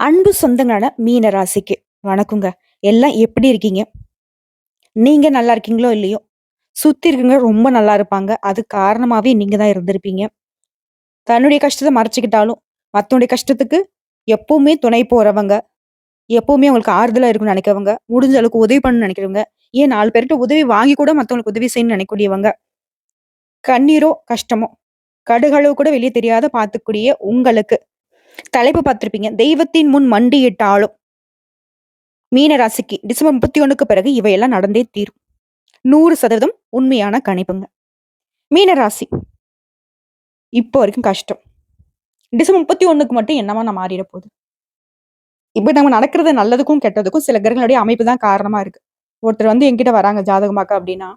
அன்பு சொந்தங்களான மீன ராசிக்கு வணக்கங்க. எல்லாம் எப்படி இருக்கீங்க? நீங்க நல்லா இருக்கீங்களோ இல்லையோ, சுத்தி இருக்கவங்க ரொம்ப நல்லா இருப்பாங்க. அது காரணமாவே நீங்க தான் இருந்திருப்பீங்க. தன்னுடைய கஷ்டத்த மறைச்சுக்கிட்டாலும், மத்தவங்களுடைய கஷ்டத்துக்கு எப்பவுமே துணை போறவங்க, எப்பவுமே அவங்களுக்கு ஆறுதலா இருக்கும்னு நினைக்கிறவங்க, முடிஞ்ச அளவுக்கு உதவி பண்ணணும்னு நினைக்கிறவங்க, ஏன் 4 பேர்ட்ட உதவி வாங்கி கூட மத்தவங்களுக்கு உதவி செய்யணும்னு நினைக்கக்கூடியவங்க, கண்ணீரோ, கஷ்டமோ, கடுகளவு கூட வெளிய தெரியாத பார்த்துக்கூடிய உங்களுக்கு தலைப்பு பார்த்திருப்பீங்க. தெய்வத்தின் முன் மண்டியிட்டாலும் மீன ராசிக்கு டிசம்பர் 31க்கு பிறகு இவையெல்லாம் நடந்தே தீரும். 100% உண்மையான கணிப்புங்க. மீன ராசி இப்போ வரைக்கும் கஷ்டம். டிசம்பர் 31க்கு மட்டும் என்னவா நான் மாறிட போகுது. இப்ப நம்ம நடக்கிறது நல்லதுக்கும், கெட்டதுக்கும் சில கிரகங்களுடைய அமைப்பு தான் காரணமா இருக்கு. ஒருத்தர் என்கிட்ட வராங்க ஜாதகமாக்க அப்படின்னா,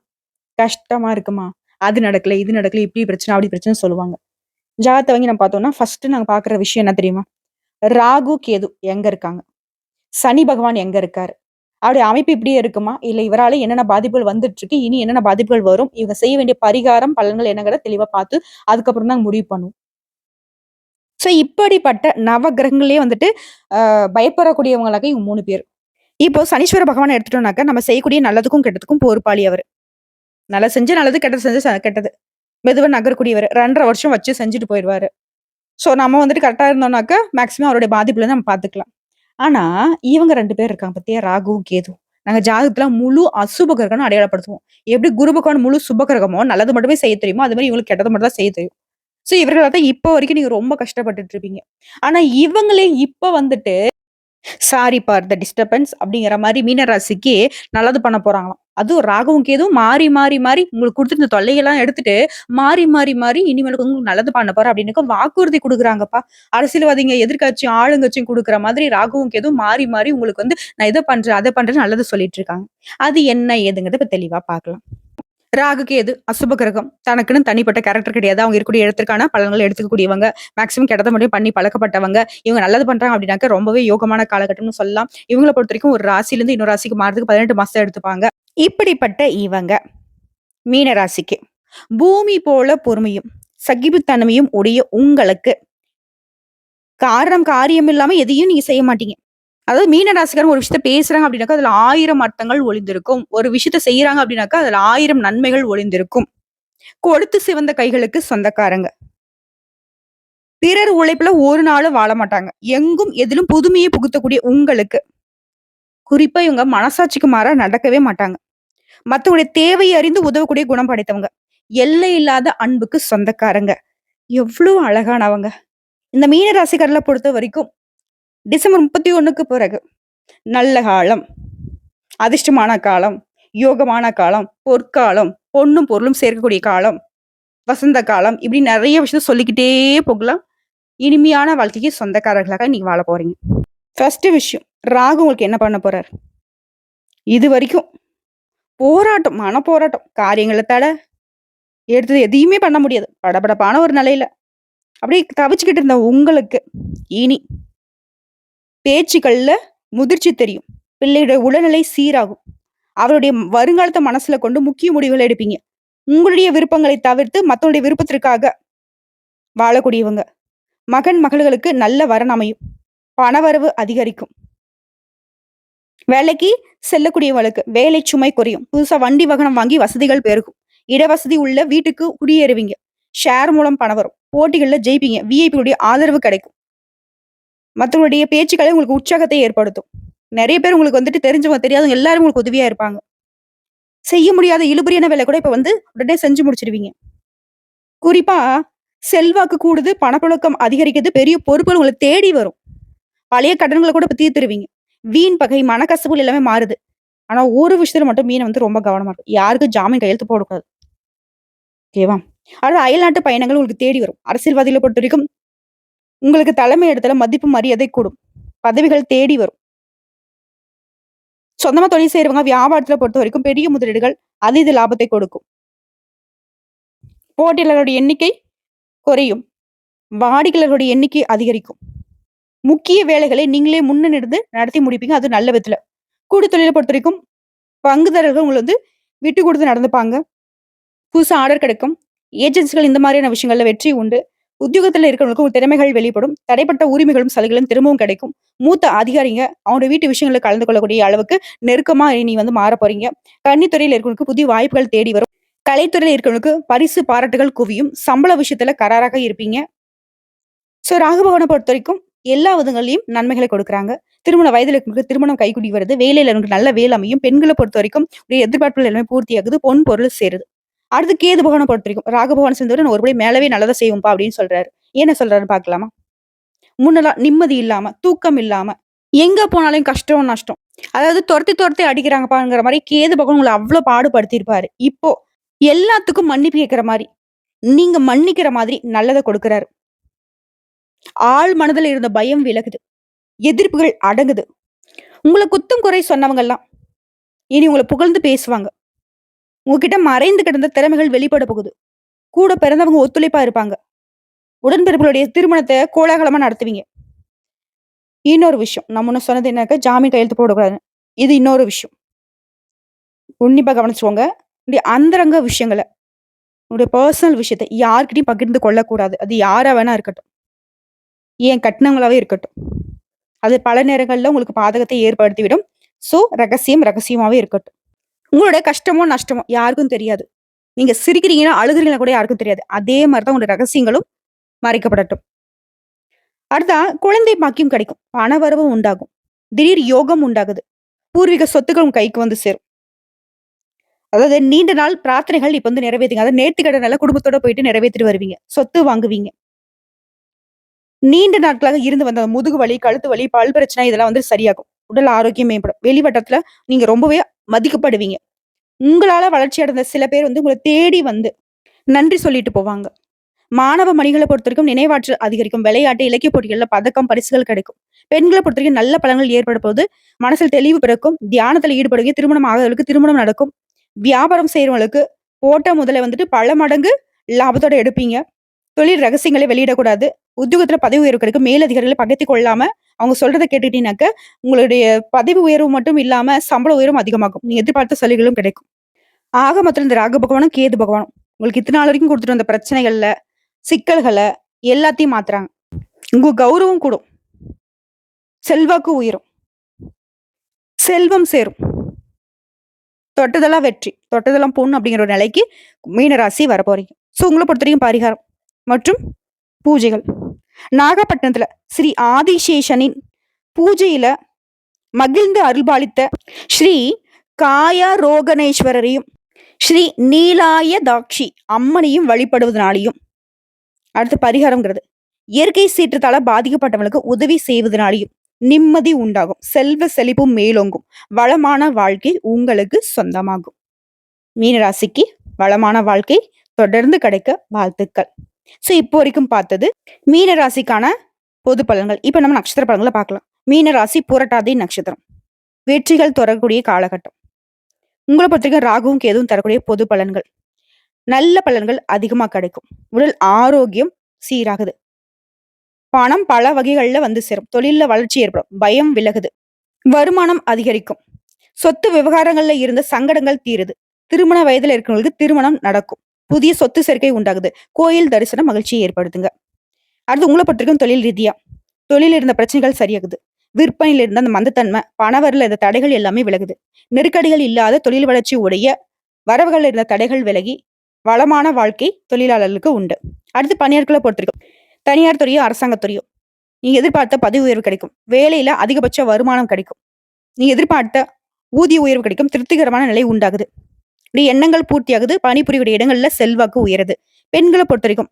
கஷ்டமா இருக்குமா, அது நடக்கல, இது நடக்கல, இப்படி பிரச்சனை, அப்படி பிரச்சனை சொல்லுவாங்க. ஜாதகத்த வாங்கி நம்ம பார்த்தோம்னா, ஃபர்ஸ்ட் நாங்க பார்க்குற விஷயம் என்ன தெரியுமா? ராகு, கேது எங்க இருக்காங்க? சனி பகவான் எங்க இருக்காரு? அவருடைய அமைப்பு இப்படியே இருக்குமா? இல்ல இவரால என்னென்ன பாதிப்புகள் வந்துட்டு இருக்கு? இனி என்னென்ன பாதிப்புகள் வரும்? இவங்க செய்ய வேண்டிய பரிகாரம், பலன்கள் என்னங்கிறத தெளிவா பார்த்து, அதுக்கப்புறம் தான் முடிவு பண்ணுவோம். சோ இப்படிப்பட்ட நவ கிரகங்களே பயப்படக்கூடியவங்களாக இவங்க 3 பேர். இப்போ சனீஸ்வர பகவான எடுத்துட்டோம்னாக்க, நம்ம செய்யக்கூடிய நல்லதுக்கும், கெட்டதுக்கும் பொறுப்பாளி அவரு. நல்லது செஞ்சா நல்லது, கெட்டது செஞ்சா கெட்டது. மெதுவா நகரக்கூடியவரு. 2 1/2 வருஷம் வச்சு செஞ்சுட்டு போயிருவாரு. சோ நம்ம கரெக்ட்டா இருந்தோம்னாக்க, மேக்ஸிமம் அவருடைய பாதிப்புல நம்ம பார்த்துக்கலாம். ஆனா, இவங்க 2 பேர் இருக்காங்க பாத்தியா? ராகுவும், கேதுவும். நாங்க ஜாதகத்துல முழு அசுப கிரகம்னு அடையாளப்படுத்துவோம். எப்படி குரு பகவான் முழு சுப கிரகமோ, நல்லது மட்டுமே செய்ய தெரியுமோ, அது மாரி இவங்களுக்கு கெட்டது மட்டும் தான் செய்ய தெரியும். சோ இவர்கள தான் இப்போ வரைக்கும் நீங்க ரொம்ப கஷ்டப்பட்டுட்டு இருப்பீங்க. ஆனா இவங்களே இப்ப சாரி ஃபார் த டிஸ்டர்பன்ஸ் அப்படிங்கிற மாரி மீன ராசிக்கு நல்லது பண்ண போறாங்களாம். அதுவும் ராகுவும் கேதுவும் மாறி, மாறி, மாறி உங்களுக்கு குடுத்துருந்த தொல்லையெல்லாம் எடுத்துட்டு, மாறி, மாறி, மாறி இனிமேலுக்கு உங்களுக்கு நல்லது பண்ண போறேன் அப்படின்னு வாக்குறுதி குடுக்குறாங்கப்பா. அரசியல்வாதிங்க, எதிர்க்கட்சியும், ஆளுங்கட்சியும் குடுக்குற மாதிரி ராகுவும் கேதுவும் மாறி, மாறி உங்களுக்கு நான் இத பண்றேன், அத பண்றேன்னு நல்லது சொல்லிட்டு இருக்காங்க. அது என்ன ஏதுங்கிறத இப்ப தெளிவா பார்க்கலாம். ராகு, கேது அசுப கிரகம். தனக்குன்னு தனிப்பட்ட கேரக்டர் கிடையாது. அவங்க இருக்கக்கூடிய இடத்திற்கான பலன்கள எடுத்துக்கக்கூடியவங்க. மேக்ஸிமம் கெட்டத மட்டும் பண்ணி பழக்கப்பட்டவங்க. இவங்க நல்லது பண்றாங்க அப்படின்னாக்க ரொம்பவே யோகமான காலகட்டம்னு சொல்லலாம். இவங்கள பொறுத்தவரைக்கும் ஒரு ராசியிலிருந்து இன்னொரு ராசிக்கு மாறுறதுக்கு 18 மாசம் எடுத்துப்பாங்க. இப்படிப்பட்ட இவங்க மீன ராசிக்கு பூமி போல பொறுமையும், சகிப்புத்தன்மையும் உடைய உங்களுக்கு காரணம், காரியம் இல்லாம எதையும் நீங்க செய்ய மாட்டீங்க. அதாவது மீன ராசிக்காரங்க ஒரு விஷயத்த பேசுறாங்க அப்படின்னாக்கா, அதுல 1000 அர்த்தங்கள் ஒளிந்திருக்கும். ஒரு விஷயத்த செய்றாங்க அப்படின்னாக்கா, அதுல 1000 நன்மைகள் ஒளிந்திருக்கும். கொழுத்து சிவந்த கைகளுக்கு சொந்தக்காரங்க. பிறர் உழைப்புல ஒரு நாளும் வாழ மாட்டாங்க. எங்கும் எதிலும் புதுமையை புகுத்தக்கூடிய உங்களுக்கு, குறிப்பா இவங்க மனசாட்சிக்கு மாறா நடக்கவே மாட்டாங்க. மத்தவங்களுடைய தேவையை அறிந்து உதவக்கூடிய குணம் படைத்தவங்க. எல்லை இல்லாத அன்புக்கு சொந்தக்காரங்க. எவ்வளவு அழகானவங்க. இந்த மீன ராசிக்காரர்கள பொறுத்த வரைக்கும் டிசம்பர் 31க்கு பிறகு நல்ல காலம், அதிர்ஷ்டமான காலம், யோகமான காலம், பொற்காலம், பொன்னும் பொருளும் சேர்க்கக்கூடிய காலம், வசந்த காலம் இப்படி நெறைய விஷயம் சொல்லிக்கிட்டே போகலாம். இனிமையான வாழ்க்கைக்கு சொந்தக்காரர்களாக நீங்க வாழ போறீங்க. ஃபர்ஸ்ட் விஷயம், ராகு உங்களுக்கு என்ன பண்ண போறார்? இதுவரைக்கும் போராட்டம், மனப்போராட்டம், காரியங்கள தட, எடுத்தது எதையுமே பண்ண முடியாது. படபடப்பான ஒரு நிலையில அப்படியே தவிச்சுக்கிட்டு இருந்த உங்களுக்கு, இனி பேச்சுக்கள்ல முதிர்ச்சி தெரியும். பிள்ளையுடைய உடல்நிலை சீராகும். அவருடைய வருங்காலத்த மனசுல கொண்டு முக்கிய முடிவுகள் எடுப்பீங்க. உங்களுடைய விருப்பங்களை தவிர்த்து மத்தவங்களுடைய விருப்பத்திற்காக வாழக்கூடியவங்க. மகன், மகள்களுக்கு நல்ல வரன் அமையும். பணவரவு அதிகரிக்கும். வேலைக்கு செல்லக்கூடியவங்களுக்கு வேலை சுமை குறையும். புதுசா வண்டி வாகனம் வாங்கி வசதிகள் பெருகும். இடவசதி உள்ள வீட்டுக்கு குடியேறுவீங்க. ஷேர் மூலம் பணம் வரும். போட்டிகள்ல ஜெயிப்பீங்க. விஐபி உடைய ஆதரவு கிடைக்கும். மத்தவங்களுடைய பேச்சுக்களை உங்களுக்கு உற்சாகத்தை ஏற்படுத்தும். நிறைய பேர் உங்களுக்கு தெரிஞ்சவங்க, தெரியாதவங்க எல்லாரும் உங்களுக்கு உதவியா இருப்பாங்க. செய்ய முடியாத இழுபறியான வேலை கூட இப்ப உடனே செஞ்சு முடிச்சிருவீங்க. குறிப்பா செல்வாக்கு கூடுது, பணப்புழக்கம் அதிகரிக்குது, பெரிய பொறுப்புகள் உங்களை தேடி வரும். பழைய கடன்களை கூட இப்ப தீர்த்துருவீங்க. வீண் பகை, மனக்கசப்புகள் எல்லாமே மாறுது. ஆனா ஒரு விஷயத்துல மட்டும் மீன ரொம்ப கவனமா இருக்கும். யாருக்கும் ஜாமீன் கையெழுத்து போடக்கூடாது. ஓகேவா? அடுத்து அயல்நாட்டு பயணங்கள் உங்களுக்கு தேடி வரும். அரசியல்வாதிகளை பொறுத்தவரைக்கும் உங்களுக்கு தலைமை இடத்துல மதிப்பு, மரியாதை கூடும். பதவிகள் தேடி வரும். சொந்தமா தொழில் செய்றவங்க வியாபாரத்துல பொறுத்த வரைக்கும் பெரிய முதலீடுகள் அதீத லாபத்தை கொடுக்கும். போட்டியாளர்களுடைய எண்ணிக்கை குறையும். வாடிக்கையாளர்களுடைய எண்ணிக்கை அதிகரிக்கும். முக்கிய வேலைகளை நீங்களே முன்னிருந்து நடத்தி முடிப்பீங்க. அது நல்ல விதத்துல. கூட்டு தொழிலை பொறுத்த வரைக்கும் பங்குதாரர்கள் உங்களை விட்டு கொடுத்து நடந்துப்பாங்க. புதுசா ஆர்டர் கிடைக்கும். ஏஜென்சிகள் இந்த மாதிரியான விஷயங்கள்ல வெற்றி உண்டு. உத்தியோகத்துல இருக்கிறவங்களுக்கு உங்க திறமைகள் வெளிப்படும். தடைப்பட்ட உரிமைகளும், சலுகைகளும் திரும்பவும் கிடைக்கும். மூத்த அதிகாரிங்க அவங்களுடைய வீட்டு விஷயங்கள்ல கலந்து கொள்ளக்கூடிய அளவுக்கு நெருக்கமா நீ வந்து மாறப் போறீங்க. கன்னித்துறையில இருக்கிறவங்களுக்கு புதிய வாய்ப்புகள் தேடி வரும். கலைத்துறையில இருக்கிறவங்களுக்கு பரிசு, பாராட்டுகள் குவியும். சம்பள விஷயத்துல கராராக இருப்பீங்க. ராகு பகவான பொறுத்தவரைக்கும் எல்லா விதங்கள்லயும் நன்மைகளை கொடுக்குறாங்க. திருமண வயதில இருக்கிறவங்களுக்கு திருமணம் கைகூடி வருது. வேலையில இருக்கிறவங்களுக்கு நல்ல வேலை அமையும். பெண்கள பொறுத்தவரைக்கும் உடைய எதிர்பார்ப்புகள் எல்லாமே பூர்த்தியாகுது. பொன், பொருள் சேருது. அடுத்து கேது பகவான பொறுத்தவரைக்கும் ராகு பகவான் சேர்ந்தவரை நான் ஒருபடி மேலவே நல்லதா செய்வோம்ப்பா அப்படின்னு சொல்றாரு. என்ன சொல்றாருன்னு பார்க்கலாமா? முன்னலாம் நிம்மதி இல்லாம, தூக்கம் இல்லாம, எங்க போனாலும் கஷ்டம், நஷ்டம். அதாவது தொரத்தி தொரத்தி அடிக்கிறாங்கப்பாங்கிற மாரி கேது பகவான் உங்கள அவ்ளோ பாடுபடுத்தியிருப்பாரு. இப்போ எல்லாத்துக்கும் மன்னிப்பு கேட்கிற மாரி, நீங்க மன்னிக்கிற மாதிரி நல்லத கொடுக்குறாரு. ஆழ் மனதுல இருந்த பயம் விலகுது. எதிர்ப்புகள் அடங்குது. உங்கள குத்தம் குறை சொன்னவங்கலாம் இனி உங்கள புகழ்ந்து பேசுவாங்க. உங்ககிட்ட மறைந்து கிடந்த திறமைகள் வெளிப்பட போகுது. கூட பிறந்தவங்க ஒத்துழைப்பா இருப்பாங்க. உடன்பிறப்புகளுடைய திருமணத்த கோலாகலமா நடத்துவீங்க. இன்னொரு விஷயம். நான் முன்ன சொன்னது என்னக்கா, ஜாமீன் கையெழுத்து போடக்கூடாதுன்னு. இது இன்னொரு விஷயம். உன்னிப்பா கவனிச்சுக்கோங்க. உங்களுடைய அந்தரங்க விஷயங்கள, உங்களுடைய பெர்சனல் விஷயத்த யார்கிட்டயும் பகிர்ந்து கொள்ளக்கூடாது. அது யாரா வேணா இருக்கட்டும். ஏன் கட்னவங்களாவே இருக்கட்டும். அது பல நேரங்கள்ல உங்களுக்கு பாதகத்தை ஏற்படுத்திவிடும். ரகசியம் ரகசியமாவே இருக்கட்டும். உங்களோட கஷ்டமோ, நஷ்டமோ யாருக்கும் தெரியாது. நீங்க சிரிக்கிறீங்கன்னா, அழுகுறீங்கன்னா கூட யாருக்கும் தெரியாது. அதே மாரி தான் உங்களுடைய ரகசியங்களும் மறைக்கப்படட்டும். அடுத்தா குழந்தை பாக்கியம் கிடைக்கும். பணவரவும் உண்டாகும். திடீர் யோகம் உண்டாகுது. பூர்வீக சொத்துக்கள் உங்க கைக்கு வந்து சேரும். அதாவது நீண்ட நாள் பிரார்த்தனைகள் இப்ப வந்து நிறைவேத்துங்க. அதாவது நேர்த்திக்கடனால குடும்பத்தோட போயிட்டு நிறைவேத்திட்டு வருவீங்க. சொத்து வாங்குவீங்க. நீண்ட நாட்களாக இருந்து வந்த முதுகு வலி, கழுத்து வலி, பல் பிரச்சனை இதெல்லாம் வந்து சரியாகும். உடல் ஆரோக்கியம் மேம்படும். வெளிவட்டத்துல நீங்க ரொம்பவே மதிக்கப்படுவீங்க. உங்களால வளர்ச்சி அடைந்த சில பேர் வந்து உங்கள தேடி வந்து நன்றி சொல்லிட்டு போவாங்க. மாணவ மணிகளை பொறுத்தவரைக்கும் நினைவாற்றல் அதிகரிக்கும். விளையாட்டு, இலக்கிய போட்டிகள்ல பதக்கம், பரிசுகள் கிடைக்கும். பெண்களை பொறுத்தவரைக்கும் நல்ல பலன்கள் ஏற்பட போது. மனசில் தெளிவு பிறக்கும். தியானத்துல ஈடுபடுவீங்க. திருமணம் ஆகாதவர்களுக்கு திருமணம் நடக்கும். வியாபாரம் செய்யறவங்களுக்கு போட்ட முதல்ல வந்துட்டு பல மடங்கு லாபத்தோட எடுப்பீங்க. தொழில் ரகசியங்களை வெளியிடக்கூடாது. உத்தியோகத்துல பதவி உயர்வு கிடைக்கும். மேலதிகாரிகளை பகைத்துக் கொள்ளாம அவங்க சொல்றத கேட்டுட்டீங்கன்னாக்க, உங்களுடைய பதவி உயர்வு மட்டும் இல்லாம சம்பள உயர்வும் அதிகமாகும். நீங்க எதிர்பார்த்த சலுகைகளும் கிடைக்கும். ஆக மொத்தம் இந்த ராகு பகவானும், கேது பகவானும் உங்களுக்கு இத்தனை நாள் வரைக்கும் குடுத்துட்டு வந்த பிரச்சனைகள்ல, சிக்கல்கள எல்லாத்தையும் மாத்துறாங்க. உங்க கௌரவம் கூடும். செல்வாக்கு உயரும். செல்வம் சேரும். தொட்டதெல்லாம் வெற்றி. தொட்டதெல்லாம் பொன் அப்படிங்கிற ஒரு நிலைக்கு மீனராசி வரப்போறீங்க. உங்கள பொறுத்தவரைக்கும் பரிகாரம் மற்றும் பூஜைகள். நாகப்பட்டினத்துல ஸ்ரீ ஆதிசேஷனின் பூஜையில மகிழ்ந்து அருள்பாலித்த ஸ்ரீ காயரோகணேஸ்வரரையும், ஸ்ரீ நீலாயதாட்சி அம்மனையும் வழிபடுவதனாலையும், அடுத்து பரிகாரம்ங்கிறது இயற்கை சீற்றத்தால பாதிக்கப்பட்டவங்களுக்கு உதவி செய்வதனாலையும் நிம்மதி உண்டாகும். செல்வ செழிப்பும் மேலோங்கும். வளமான வாழ்க்கை உங்களுக்கு சொந்தமாகும். மீனராசிக்கு வளமான வாழ்க்கை தொடர்ந்து கிடைக்க வாழ்த்துக்கள். இப்போ வரைக்கும் பார்த்தது மீன ராசிக்கான பொது பலன்கள். இப்ப நம்ம நட்சத்திர பலன்களை பார்க்கலாம். மீன ராசி புரட்டாதி நட்சத்திரம். வெற்றிகள் தொடரக்கூடிய காலகட்டம். உங்களை பொறுத்தவரைக்கும் ராகுவும் கேதுவும் தரக்கூடிய பொது பலன்கள். நல்ல பலன்கள் அதிகமா கிடைக்கும். உடல் ஆரோக்கியம் சீராகுது. பணம் பல வகைகள்ல வந்து சேரும். தொழில வளர்ச்சி ஏற்படும். பயம் விலகுது. வருமானம் அதிகரிக்கும். சொத்து விவகாரங்கள்ல இருந்த சங்கடங்கள் தீருது. திருமண வயதுல இருக்கிறவங்களுக்கு திருமணம் நடக்கும். புதிய சொத்து சேர்க்கை உண்டாகுது. கோயில் தரிசனம் மகிழ்ச்சியை ஏற்படுத்துங்க. அடுத்து உங்களை பொறுத்திருக்கும் தொழில் ரீதியா தொழில் இருந்த பிரச்சனைகள் சரியாகுது. விற்பனையில இருந்த அந்த மந்தத்தன்மை, பணவரில் இருந்த தடைகள் எல்லாமே விலகுது. நெருக்கடிகள் இல்லாத தொழில் வளர்ச்சி உடைய வரவுகள் இருந்த தடைகள் விலகி வளமான வாழ்க்கை தொழிலாளர்களுக்கு உண்டு. அடுத்து பணியாட்களை பொறுத்திருக்கும். தனியார் துறையோ அரசாங்கத்துறையோ நீங்க எதிர்பார்த்த பதவி உயர்வு கிடைக்கும். வேலையில அதிகபட்ச வருமானம் கிடைக்கும். நீங்க எதிர்பார்த்த ஊதிய உயர்வு கிடைக்கும். திருப்திகரமான நிலை உண்டாகுது. எண்ணங்கள் பூர்த்தியாகுது. பணிபுரியக்கூடிய இடங்கள்ல செல்வாக்கு உயருது. பெண்களை பொறுத்த வரைக்கும்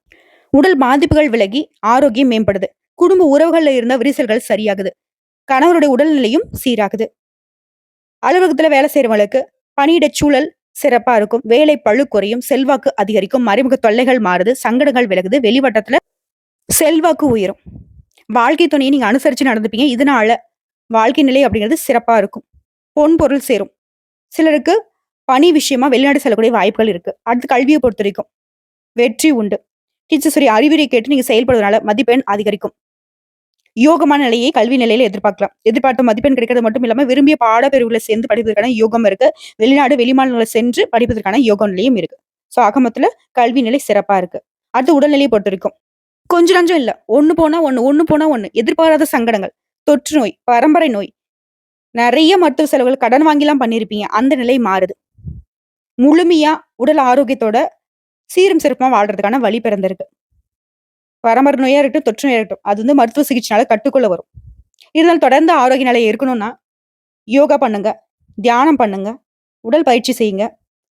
உடல் பாதிப்புகள் விலகி ஆரோக்கியம் மேம்படுது. குடும்ப உறவுகள்ல இருந்த விரிசல்கள் சரியாகுது. கணவருடைய உடல்நிலையும் சீராகுது. அலுவலகத்துல வேலை செய்யறவங்களுக்கு பணியிட சூழல் சிறப்பா இருக்கும். வேலை பழு குறையும். செல்வாக்கு அதிகரிக்கும். மறைமுக தொல்லைகள் மாறுது. சங்கடங்கள் விலகுது. வெளிவட்டத்துல செல்வாக்கு உயரும். வாழ்க்கை துணையை நீங்க அனுசரிச்சு நடந்துப்பீங்க. இதனால வாழ்க்கை நிலை அப்படிங்கிறது சிறப்பா இருக்கும். பொன் பொருள் சேரும். சிலருக்கு பணி விஷயமா வெளிநாடு செல்லக்கூடிய வாய்ப்புகள் இருக்கு. அடுத்து கல்வியை பொறுத்த வரைக்கும் வெற்றி உண்டு. டீச்சர்ஸ் அறிவுரை கேட்டு நீங்க செயல்படுவதனால மதிப்பெண் அதிகரிக்கும். யோகமான நிலையை கல்வி நிலையில எதிர்பார்க்கலாம். எதிர்பார்த்த மதிப்பெண் கிடைக்கிறது மட்டும் இல்லாம விரும்பிய பாடப்பிரிவுகளை சேர்ந்து படிப்பதற்கான யோகம் இருக்கு. வெளிநாடு வெளிமாநிலங்களை சென்று படிப்பதற்கான யோக நிலையும் இருக்கு. ஆகமத்துல கல்வி நிலை சிறப்பா இருக்கு. அடுத்து உடல்நிலையை பொறுத்த வரைக்கும் கொஞ்சம் நஞ்சம் இல்ல. ஒண்ணு போனா ஒண்ணு, ஒண்ணு போனா ஒண்ணு. எதிர்பாராத சங்கடங்கள், தொற்று நோய், பரம்பரை நோய், நெறைய மருத்துவ செலவுகள் கடன் வாங்கிலாம் பண்ணியிருப்பீங்க. அந்த நிலை மாறுது. முழுமையா உடல் ஆரோக்கியத்தோட சீரும் சிறப்புமா வாழ்றதுக்கான வழி பிறந்திருக்கு. பரம்பரை நோயா இருக்கட்டும், தொற்று நோயா இருக்கட்டும். அது வந்து மருத்துவ சிகிச்சைனால கட்டுக்குள்ள வரும். இருந்தாலும் தொடர்ந்து ஆரோக்கிய நிலை இருக்கணும்னா, யோகா பண்ணுங்க, தியானம் பண்ணுங்க, உடல் பயிற்சி செய்யுங்க,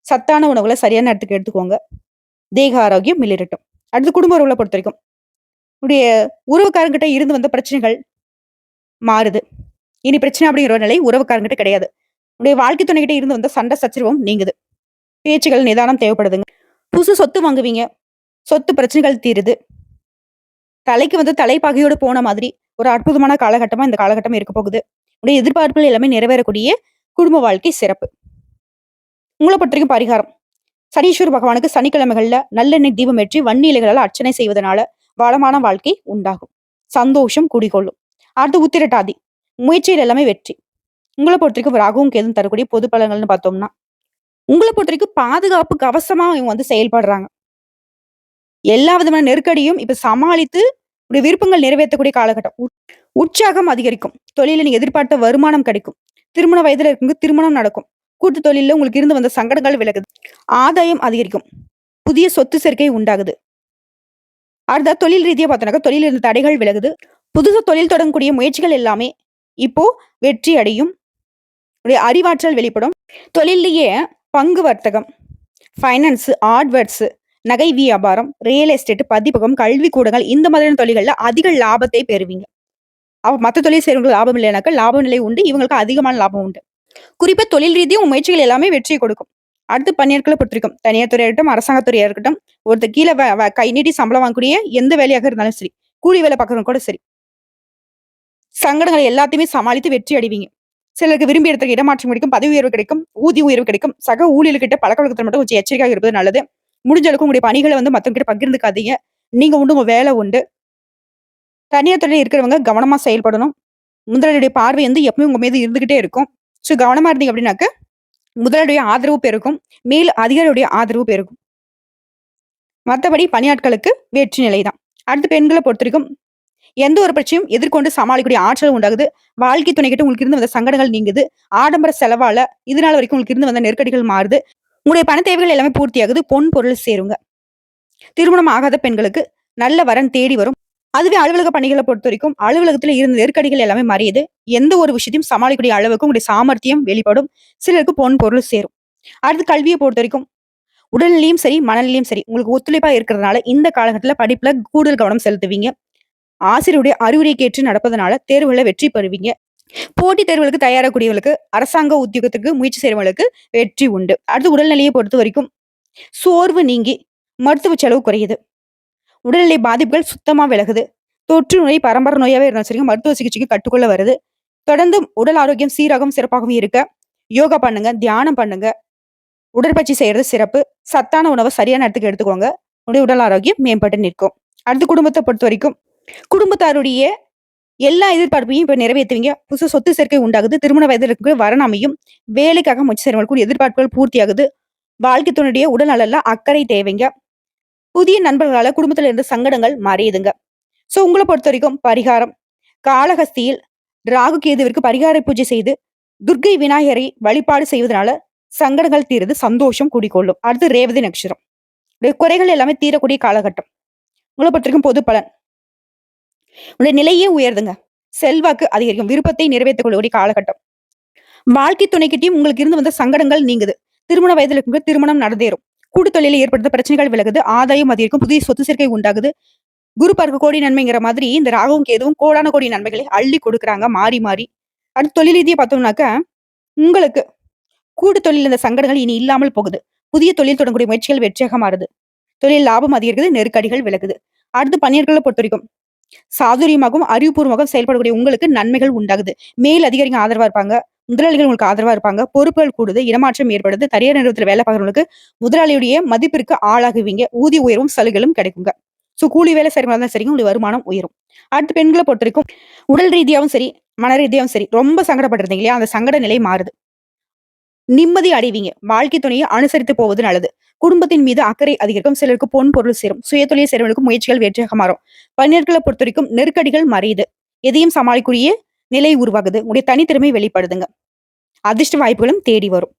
சத்தான உணவுகள சரியான நேரத்துக்கு எடுத்துக்கோங்க. தேக ஆரோக்கியம் மிளிரட்டும். அடுத்து குடும்ப உறவுகள பொறுத்தவரைக்கும், உடைய உறவுக்காரங்கிட்ட இருந்து வந்த பிரச்சனைகள் மாறுது. இனி பிரச்சனை அப்படிங்கிற ஒரு நிலை உறவுக்காரங்கிட்ட கிடையாது. உடைய வாழ்க்கை துணைகிட்ட இருந்து வந்த சண்டை சச்சரவும் நீங்குது. பேச்சுகள் நிதானம் தேவைப்படுதுங்க. புதுசு சொத்து வாங்குவீங்க. சொத்து பிரச்சனைகள் தீருது. தலைக்கு வந்து தலைப்பாகையோடு போன மாதிரி ஒரு அற்புதமான காலகட்டமா இந்த காலகட்டம் இருக்க போகுது. உடைய எதிர்பார்ப்புகள் எல்லாமே நிறைவேறக்கூடிய குடும்ப வாழ்க்கை சிறப்பு. உங்கள பொறுத்தவரைக்கும் பரிகாரம். சனீஸ்வர பகவானுக்கு சனிக்கிழமைகள்ல நல்லெண்ணெய் தீபம் ஏற்றி வன்னி இலைகளால அர்ச்சனை செய்வதனால வளமான வாழ்க்கை உண்டாகும். சந்தோஷம் குடிகொள்ளும். அடுத்து உத்திரட்டாதி. முயற்சியில் எல்லாமே வெற்றி. உங்கள பொறுத்தவரைக்கும் ராகுவும் கேதுவும் தரக்கூடிய பொது பலன்கள்னு பார்த்தோம்னா, உங்கள பொறுத்தவரைக்கும் பாதுகாப்பு கவசமா இவங்க வந்து செயல்படுறாங்க. எல்லா விதமான நெருக்கடியும் இப்ப சமாளித்து உடைய விருப்பங்கள் நிறைவேற்றக்கூடிய காலகட்டம். உற்சாகம் அதிகரிக்கும். தொழில நீங்க எதிர்பார்த்த வருமானம் கிடைக்கும். திருமண வயதுல இருக்கவங்க திருமணம் நடக்கும். கூட்டு தொழில்ல உங்களுக்கு இருந்து வந்த சங்கடங்கள் விலகுது. ஆதாயம் அதிகரிக்கும். புதிய சொத்து சேர்க்கை உண்டாகுது. அடுத்த தொழில் ரீதியா பார்த்தோம்னாக்கா தொழில் இருந்த தடைகள் விலகுது. புதுசா தொழில் தொடங்கக்கூடிய முயற்சிகள் எல்லாமே இப்போ வெற்றி அடையும். உடைய அறிவாற்றல் வெளிப்படும். தொழிலேயே பங்கு வர்த்தகம், ஃபைனான்ஸ், ஆட்வர்ட்ஸ், நகை வியாபாரம், ரியல் எஸ்டேட், பதிப்பகம், கல்வி கூடங்கள் இந்த மாதிரியான தொழில்கள்ல அதிக லாபத்தை பெறுவீங்க. மத்த தொழில் செய்றவங்களுக்கு லாபம் இல்லைனாக்கா லாப நிலை உண்டு. இவங்களுக்கு அதிகமான லாபம் உண்டு. குறிப்பா தொழில் ரீதியா உங்க முயற்சிகள் எல்லாமே வெற்றியை கொடுக்கும். அடுத்து பணியாட்கள பொறுத்திருக்கும். தனியார் துறையா இருக்கட்டும், அரசாங்கத் துறையா இருக்கட்டும், ஒருத்தர் கீழ கை நீட்டி சம்பளம் வாங்கக்கூடிய எந்த வேலையாக இருந்தாலும் சரி, கூலி வேலை பார்க்கறவங்க கூட சரி, சங்கடங்கள் எல்லாத்தையுமே சமாளித்து வெற்றி அடைவீங்க. சிலருக்கு விரும்பிய இடத்துக்கு இடமாற்றம் கிடைக்கும், பதவி உயர்வு கிடைக்கும், ஊதிய உயர்வு கிடைக்கும். சக ஊழியர்கிட்ட பழக்கவழக்கத்துல மட்டும் கொஞ்சம் எச்சரிக்கையாக இருப்பது நல்லது. முடிஞ்ச அளவுக்கு உங்களுடைய பணிகளை வந்து மத்தவங்க கிட்ட பகிர்ந்துக்காதீங்க. நீங்க உண்டு, உங்க வேலை உண்டு. தனியார் துறையில இருக்கிறவங்க கவனமா செயல்படணும். முதலாளியுடைய பார்வை வந்து எப்பவுமே உங்க மீது இருந்துகிட்டே இருக்கும். சோ கவனமா இருந்தீங்க அப்படின்னாக்க முதலாளியுடைய ஆதரவு பெருகும். மேல் அதிகாரியுடைய ஆதரவு பெருகும். மத்தபடி பணியாட்களுக்கு வெற்றி நிலைதான். அடுத்து பெண்கள பொறுத்தவரைக்கும் எந்த ஒரு பிரச்சனையும் எதிர்கொண்டு சமாளிக்கக்கூடிய ஆற்றல் உண்டாகுது. வாழ்க்கை துணைக்கிட்ட உங்களுக்கு இருந்து வந்த சங்கடங்கள் நீங்குது. ஆடம்பர செலவால இதனால வரைக்கும் உங்களுக்கு இருந்து வந்த நெருக்கடிகள் மாறுது. உங்களுடைய பண தேவைகள் எல்லாமே பூர்த்தியாகுது. பொன் பொருள் சேருங்க. திருமணம் ஆகாத பெண்களுக்கு நல்ல வரன் தேடி வரும். அதுவே அலுவலக பணிகளை பொறுத்தவரைக்கும் அலுவலகத்துல இருந்த நெருக்கடிகள் எல்லாமே மறையுது. எந்த ஒரு விஷயத்தையும் சமாளிக்கக்கூடிய அளவுக்கு உங்களுடைய சாமர்த்தியம் வெளிப்படும். சிலருக்கு பொன் பொருள் சேரும். அடுத்து கல்வியை பொறுத்தவரைக்கும் உடல்நிலையும் சரி, மனநிலையும் சரி உங்களுக்கு ஒத்துழைப்பா இருக்கிறதுனால இந்த காலகட்டத்துல படிப்புல கூடுதல் கவனம் செலுத்துவீங்க. ஆசிரியருடைய அறிவுரைக்கு ஏற்று நடப்பதனால தேர்வுல வெற்றி பெறுவீங்க. போட்டித் தேர்வுகளுக்கு தயாராகக்கூடியவர்களுக்கு, அரசாங்க உத்தியோகத்துக்கு முயற்சி செய்றவங்களுக்கு வெற்றி உண்டு. அடுத்து உடல்நிலையை பொறுத்த வரைக்கும் சோர்வு நீங்கி மருத்துவ செலவு குறையுது. உடல்நிலை பாதிப்புகள் சுத்தமா விலகுது. தொற்று நோய், பரம்பரை நோயாவே இருந்தாலும் சரிங்க, மருத்துவ சிகிச்சைக்கு கட்டுக்குள்ள வருது. தொடர்ந்து உடல் ஆரோக்கியம் சீராகவும் சிறப்பாகவும் இருக்க யோகா பண்ணுங்க, தியானம் பண்ணுங்க, உடற்பயிற்சி செய்யறது சிறப்பு. சத்தான உணவை சரியான நேரத்துக்கு எடுத்துக்கோங்க. உங்களுடைய உடல் ஆரோக்கியம் மேம்பட்டு நிற்கும். அடுத்து குடும்பத்தை பொறுத்த வரைக்கும் குடும்பத்தாருடைய எல்லா எதிர்பார்ப்பையும் இப்ப நிறைவேற்றுவீங்க. புதுசு சொத்து சேர்க்கை உண்டாகுது. திருமண வயதில் இருக்க வரன் அமையும். வேலைக்காக முயற்சி செய்றவங்களுக்கு எதிர்பார்ப்புகள் பூர்த்தியாகுது. வாழ்க்கை துணையுடைய உடல் நலன்ல அக்கறை தேவைங்க. புதிய நண்பர்களால குடும்பத்துல இருந்த சங்கடங்கள் மறையுதுங்க. சோ உங்கள பொறுத்தவரைக்கும் பரிகாரம். காளஹஸ்தியில் ராகு கேதுவிற்கு பரிகார பூஜை செய்து துர்க்கை விநாயகரை வழிபாடு செய்வதனால சங்கடங்கள் தீருது. சந்தோஷம் குடிக்கொள்ளும். அடுத்து ரேவதி நட்சத்திரம். உடைய குறைகள் எல்லாமே தீரக்கூடிய காலகட்டம். உங்களை பொறுத்தவரைக்கும் பொது பலன். உடைய நிலையே உயர்துங்க. செல்வாக்கு அதிகரிக்கும். விருப்பத்தை நிறைவேற்றக்கூடிய காலகட்டம். வாழ்க்கை துணைக்கிட்டையும் உங்களுக்கு இருந்து வந்த சங்கடங்கள் நீங்குது. திருமண வயதில் இருக்கும் திருமணம் நடந்தேறும். கூட்டு தொழிலில் ஏற்படுத்த பிரச்சனைகள் விலகுது. ஆதாயம் அதிகரிக்கும். புதிய சொத்து சேர்க்கை உண்டாகுது. குரு பார்க்க கோடி நன்மைங்கிற மாதிரி இந்த ராகவும் கேதுவும் கோடான கோடி நன்மைகளை அள்ளி கொடுக்குறாங்க மாறி மாறி. அடுத்து தொழில் ரீதியா பார்த்தோம்னாக்க உங்களுக்கு கூட்டு தொழில் இந்த சங்கடங்கள் இனி இல்லாமல் போகுது. புதிய தொழில் தொடங்கக்கூடிய முயற்சிகள் வெற்றியாக மாறுது. தொழில் லாபம் அதிகரிக்குது. நெருக்கடிகள் விலகுது. அடுத்து பணியாட்களை பொறுத்த வரைக்கும் சாதுரியமாகவும் அறிவுபூர்வமாகவும் செயல்படக்கூடிய உங்களுக்கு நன்மைகள் உண்டாகுது. மேல் அதிகாரிகள் ஆதரவா இருப்பாங்க. முதலாளிகள் உங்களுக்கு ஆதரவா இருப்பாங்க. பொறுப்புகள் கூடுது. இடமாற்றம் ஏற்படுது. தனியார் நிறுவனத்தில் வேலை பார்க்கறவங்களுக்கு முதலாளியுடைய மதிப்பிற்கு ஆளாகுவீங்க. ஊதிய உயர்வும் சலுகைகளும் கிடைக்குங்க. சோ கூலி வேலை செய்றவங்களா இருந்தாலும் சரிங்க, உங்களுடைய வருமானம் உயரும். அடுத்து பெண்களை பொறுத்த வரைக்கும் உடல் ரீதியாவும் சரி, மன ரீதியாவும் சரி, ரொம்ப சங்கடப்பட்டிருந்தீங்க இல்லையா? அந்த சங்கட நிலை மாறுது. நிம்மதி அடைவீங்க. வாழ்க்கை துணையை அனுசரித்து போவது நல்லது. குடும்பத்தின் மீது அக்கறை அதிகரிக்கும். சிலருக்கு பொன் பொருள் சேரும். சுயதொழில் செய்றவங்களுக்கு முயற்சிகள் வெற்றியாக மாறும். பணியாட்களை பொறுத்தவரைக்கும் நெருக்கடிகள் மறையுது. எதையும் சமாளிக்கக்கூடிய நிலை உருவாகுது. உங்களுடைய தனித்திறமை வெளிப்படுதுங்க. அதிர்ஷ்ட வாய்ப்புகளும் தேடி வரும்.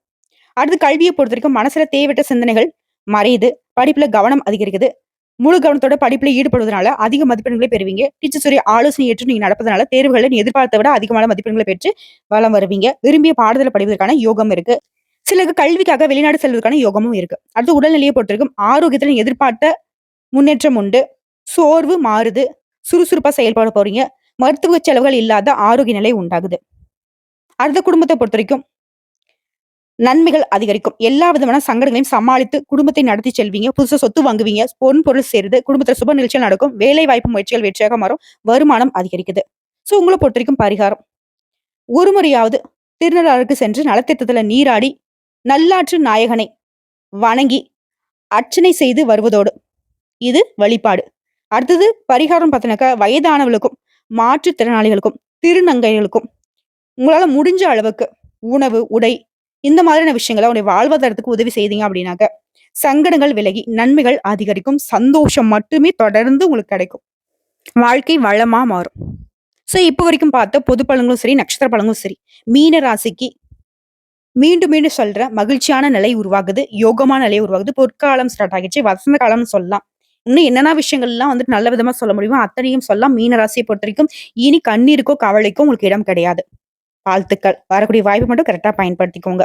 அடுத்து கல்வியை பொறுத்தவரைக்கும் மனசுல தேவையற்ற சிந்தனைகள் மறையுது. படிப்புல கவனம் அதிகரிக்குது. முழு கவனத்தோட படிப்புல ஈடுபடுவதனால அதிக மதிப்பெண்களை பெறுவீங்க. டீச்சர்ஸுடைய ஆலோசனை ஏற்று நீங்க நடப்பதனால தேர்வுகளை நீ எதிர்பார்த்த விட அதிகமான மதிப்பெண்களை பெற்று வலம் வருவீங்க. விரும்பிய பாடத்துல படிப்பதற்கான யோகம் இருக்கு. சிலருக்கு கல்விக்காக வெளிநாடு செல்வதற்கான யோகமும் இருக்கு. அடுத்து உடல்நிலையை பொறுத்தவரைக்கும் ஆரோக்கியத்துல நீங்க எதிர்பார்த்த முன்னேற்றம் உண்டு. சோர்வு மாறுது. சுறுசுறுப்பா செயல்பட போறீங்க. மருத்துவ செலவுகள் இல்லாத ஆரோக்கிய நிலை உண்டாகுது. அடுத்த குடும்பத்தை பொறுத்தவரைக்கும் நன்மைகள் அதிகரிக்கும். எல்லா விதமான சங்கடங்களையும் சமாளித்து குடும்பத்தை நடத்தி செல்வீங்க. புதுசா சொத்து வாங்குவீங்க. பொன் பொருள் சேருது. குடும்பத்துல சுப நிகழ்ச்சிகள் நடக்கும். வேலை வாய்ப்பு முயற்சிகள் வெற்றியாக மாறும். வருமானம் அதிகரிக்குது. சோ உங்கள பொறுத்தவரைக்கும் பரிகாரம். ஒரு முறையாவது திருநள்ளாறுக்கு சென்று நலத்திட்டத்துல நீராடி நல்லாற்று நாயகனை வணங்கி அர்ச்சனை செய்து வருவதோடு இது வழிபாடு. அடுத்தது பரிகாரம் பார்த்தீங்கன்னாக்கா வயதானவர்களுக்கும் மாற்றுத்திறனாளிகளுக்கும் திருநங்கைகளுக்கும் உங்களால முடிஞ்ச அளவுக்கு உணவு உடை இந்த மாதிரியான விஷயங்களை அவனுடைய வாழ்வாதாரத்துக்கு உதவி செய்தீங்க அப்படின்னாக்க சங்கடங்கள் விலகி நன்மைகள் அதிகரிக்கும். சந்தோஷம் மட்டுமே தொடர்ந்து உங்களுக்கு கிடைக்கும். வாழ்க்கை வளமா மாறும். சோ இப்ப வரைக்கும் பார்த்த பொது பலன்களும் சரி நட்சத்திர பலன்களும் சரி மீன ராசிக்கு மீண்டும் மீண்டும் சொல்ற மகிழ்ச்சியான நிலை உருவாகுது. யோகமான நிலை உருவாகுது. பொற்காலம் ஸ்டார்ட் ஆகிடுச்சு. வசந்த காலம்னு சொல்லலாம். இன்னும் என்னென்ன விஷயங்கள்லாம் வந்துட்டு நல்ல விதமா சொல்ல முடியுமோ அத்தனையும் சொல்லலாம். மீன ராசியை பொறுத்த வரைக்கும் இனி கண்ணீருக்கோ கவலைக்கோ உங்களுக்கு இடம் கிடையாது. வாழ்த்துக்கள். வரக்கூடிய வாய்ப்பு மட்டும் கரெக்டா பயன்படுத்திக்கோங்க.